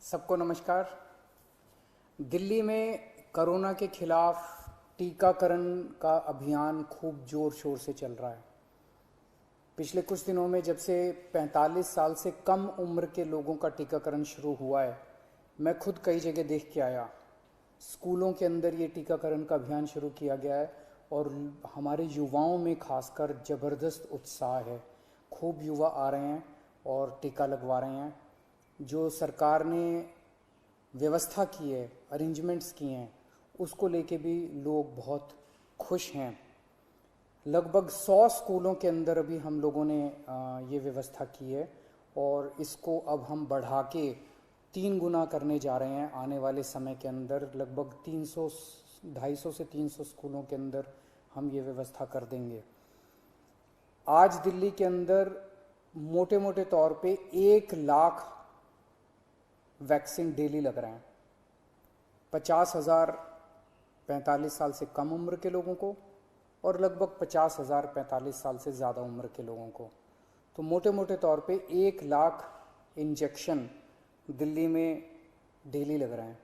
सबको नमस्कार। दिल्ली में कोरोना के खिलाफ टीकाकरण का अभियान खूब जोर शोर से चल रहा है। पिछले कुछ दिनों में जब से 45 साल से कम उम्र के लोगों का टीकाकरण शुरू हुआ है, मैं खुद कई जगह देख के आया। स्कूलों के अंदर ये टीकाकरण का अभियान शुरू किया गया है और हमारे युवाओं में खासकर ज़बरदस्त उत्साह है। खूब युवा आ रहे हैं और टीका लगवा रहे हैं। जो सरकार ने व्यवस्था की है, अरेंजमेंट्स किए हैं, उसको लेके भी लोग बहुत खुश हैं। लगभग 100 स्कूलों के अंदर अभी हम लोगों ने ये व्यवस्था की है और इसको अब हम बढ़ा के 3 गुना करने जा रहे हैं। आने वाले समय के अंदर लगभग 250 से 300 स्कूलों के अंदर हम ये व्यवस्था कर देंगे। आज दिल्ली के अंदर मोटे मोटे तौर पे 1 लाख वैक्सीन डेली लग रहे हैं। 50,000 45 साल से कम उम्र के लोगों को और लगभग 50,000 45 साल से ज़्यादा उम्र के लोगों को। तो मोटे मोटे तौर पे 1 लाख इंजेक्शन दिल्ली में डेली लग रहे हैं।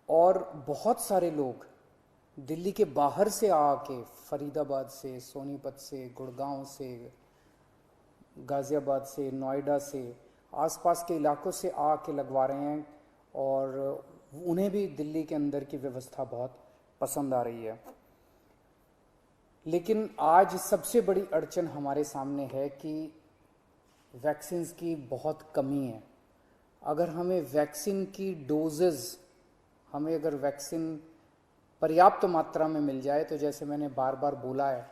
और बहुत सारे लोग दिल्ली के बाहर से आके, फरीदाबाद से, सोनीपत से, गुड़गांव से, गाज़ियाबाद से, नोएडा से, आसपास के इलाकों से आके लगवा रहे हैं और उन्हें भी दिल्ली के अंदर की व्यवस्था बहुत पसंद आ रही है। लेकिन आज सबसे बड़ी अड़चन हमारे सामने है कि वैक्सीन्स की बहुत कमी है। अगर हमें वैक्सीन की डोजेज़, हमें अगर वैक्सीन पर्याप्त मात्रा में मिल जाए तो जैसे मैंने बार बार बोला है,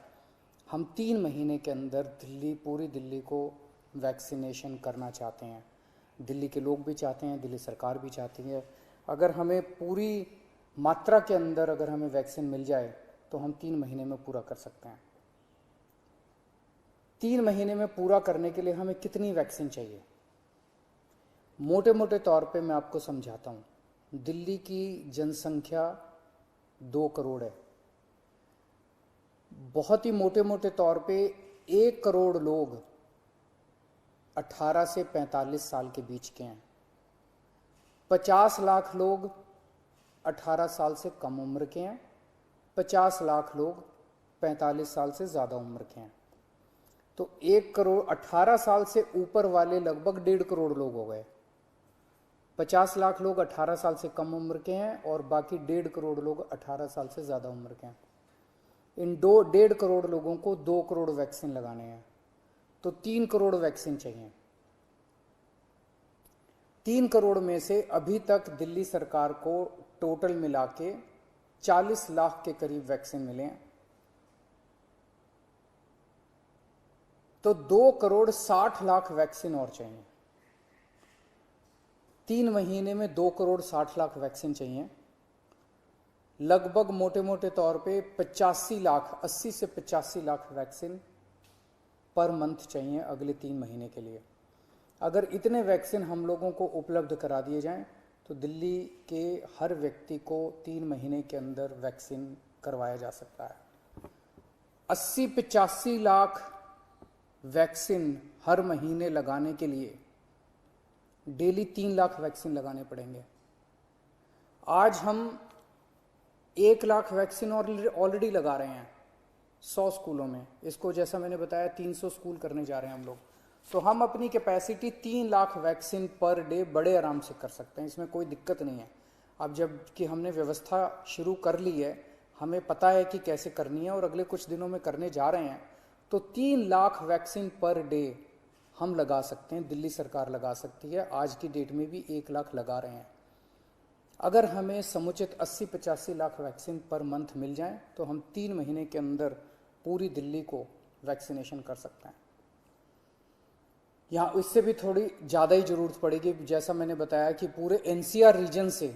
हम 3 महीने के अंदर पूरी दिल्ली को वैक्सीनेशन करना चाहते हैं। दिल्ली के लोग भी चाहते हैं, दिल्ली सरकार भी चाहती है। अगर हमें पूरी मात्रा के अंदर अगर हमें वैक्सीन मिल जाए तो हम 3 महीने में पूरा कर सकते हैं। 3 महीने में पूरा करने के लिए हमें कितनी वैक्सीन चाहिए? मोटे मोटे तौर पे मैं आपको समझाता हूँ। दिल्ली की जनसंख्या 2 करोड़ है। बहुत ही मोटे मोटे तौर पे 1 करोड़ लोग 18 से 45 साल के बीच के हैं। 50 लाख लोग 18 साल से कम उम्र के हैं। 50 लाख लोग 45 साल से ज़्यादा उम्र के हैं। तो 1 करोड़ 18 साल से ऊपर वाले लगभग 1.5 करोड़ लोग हो गए। 50 लाख लोग 18 साल से कम उम्र के हैं और बाकी 1.5 करोड़ लोग 18 साल से ज़्यादा उम्र के हैं। इन 1.5 करोड़ लोगों को 2 करोड़ वैक्सीन लगाने हैं, तो 3 करोड़ वैक्सीन चाहिए। 3 करोड़ में से अभी तक दिल्ली सरकार को टोटल मिला के 40 लाख के करीब वैक्सीन मिले हैं। तो 2 करोड़ 60 लाख वैक्सीन और चाहिए। 3 महीने में 2 करोड़ 60 लाख वैक्सीन चाहिए। लगभग मोटे मोटे तौर पे 85 लाख, 80 से 85 लाख वैक्सीन पर मंथ चाहिए अगले 3 महीने के लिए। अगर इतने वैक्सीन हम लोगों को उपलब्ध करा दिए जाएं तो दिल्ली के हर व्यक्ति को 3 महीने के अंदर वैक्सीन करवाया जा सकता है। 80-85 लाख वैक्सीन हर महीने लगाने के लिए डेली 3 लाख वैक्सीन लगाने पड़ेंगे। आज हम 1 लाख वैक्सीन ऑलरेडी लगा रहे हैं 100 स्कूलों में। इसको जैसा मैंने बताया 300 स्कूल करने जा रहे हैं हम लोग। तो हम अपनी capacity 3 lakh vaccine per day बड़े आराम से कर सकते हैं, इसमें कोई दिक्कत नहीं है। अब जब कि हमने व्यवस्था शुरू कर ली है, हमें पता है कि कैसे करनी है और अगले कुछ दिनों में करने जा रहे हैं, तो 3 लाख वैक्सीन पर डे हम लगा सकते हैं। दिल्ली सरकार लगा सकती है। आज की डेट में भी 1 लाख लगा रहे हैं। अगर हमें समुचित 80-85 लाख वैक्सीन पर मंथ मिल जाए तो हम 3 महीने के अंदर पूरी दिल्ली को वैक्सीनेशन कर सकते हैं। यहाँ इससे भी थोड़ी ज़्यादा ही ज़रूरत पड़ेगी। जैसा मैंने बताया कि पूरे एनसीआर रीजन से,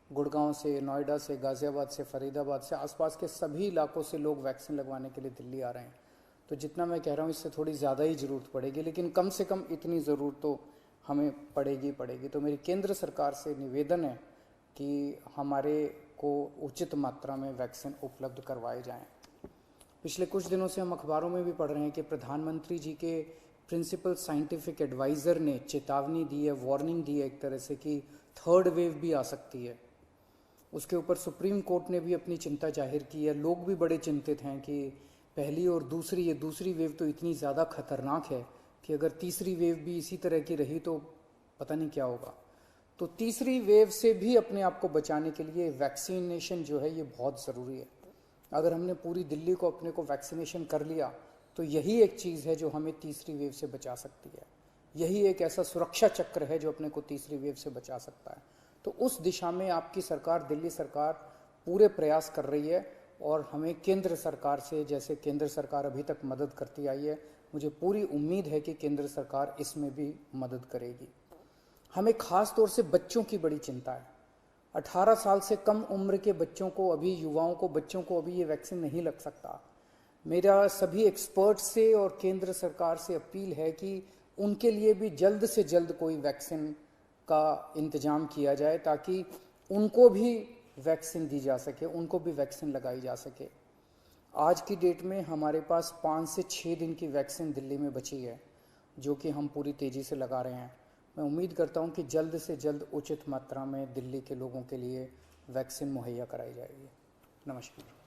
गुड़गांव से, नोएडा से, गाज़ियाबाद से, फरीदाबाद से, आसपास के सभी इलाकों से लोग वैक्सीन लगवाने के लिए दिल्ली आ रहे हैं। तो जितना मैं कह रहा हूँ इससे थोड़ी ज़्यादा ही ज़रूरत पड़ेगी, लेकिन कम से कम इतनी ज़रूरत तो हमें पड़ेगी। तो मेरी केंद्र सरकार से निवेदन है कि हमारे को उचित मात्रा में वैक्सीन उपलब्ध करवाए जाएं। पिछले कुछ दिनों से हम अखबारों में भी पढ़ रहे हैं कि प्रधानमंत्री जी के प्रिंसिपल साइंटिफिक एडवाइज़र ने चेतावनी दी है, वार्निंग दी है एक तरह से कि थर्ड वेव भी आ सकती है। उसके ऊपर सुप्रीम कोर्ट ने भी अपनी चिंता जाहिर की है। लोग भी बड़े चिंतित हैं कि पहली और दूसरी, ये दूसरी वेव तो इतनी ज़्यादा खतरनाक है कि अगर तीसरी वेव भी इसी तरह की रही तो पता नहीं क्या होगा। तो तीसरी वेव से भी अपने आप को बचाने के लिए वैक्सीनेशन जो है ये बहुत ज़रूरी है। अगर हमने पूरी दिल्ली को अपने को वैक्सीनेशन कर लिया तो यही एक चीज़ है जो हमें तीसरी वेव से बचा सकती है। यही एक ऐसा सुरक्षा चक्र है जो अपने को तीसरी वेव से बचा सकता है। तो उस दिशा में आपकी सरकार, दिल्ली सरकार पूरे प्रयास कर रही है और हमें केंद्र सरकार से, जैसे केंद्र सरकार अभी तक मदद करती आई है, मुझे पूरी उम्मीद है कि केंद्र सरकार इसमें भी मदद करेगी। हमें खास तौर से बच्चों की बड़ी चिंता है। 18 साल से कम उम्र के बच्चों को, अभी युवाओं को, बच्चों को अभी ये वैक्सीन नहीं लग सकता। मेरा सभी एक्सपर्ट से और केंद्र सरकार से अपील है कि उनके लिए भी जल्द से जल्द कोई वैक्सीन का इंतजाम किया जाए ताकि उनको भी वैक्सीन दी जा सके, उनको भी वैक्सीन लगाई जा सके। आज की डेट में हमारे पास 5 से 6 दिन की वैक्सीन दिल्ली में बची है जो कि हम पूरी तेज़ी से लगा रहे हैं। मैं उम्मीद करता हूं कि जल्द से जल्द उचित मात्रा में दिल्ली के लोगों के लिए वैक्सीन मुहैया कराई जाएगी। नमस्कार।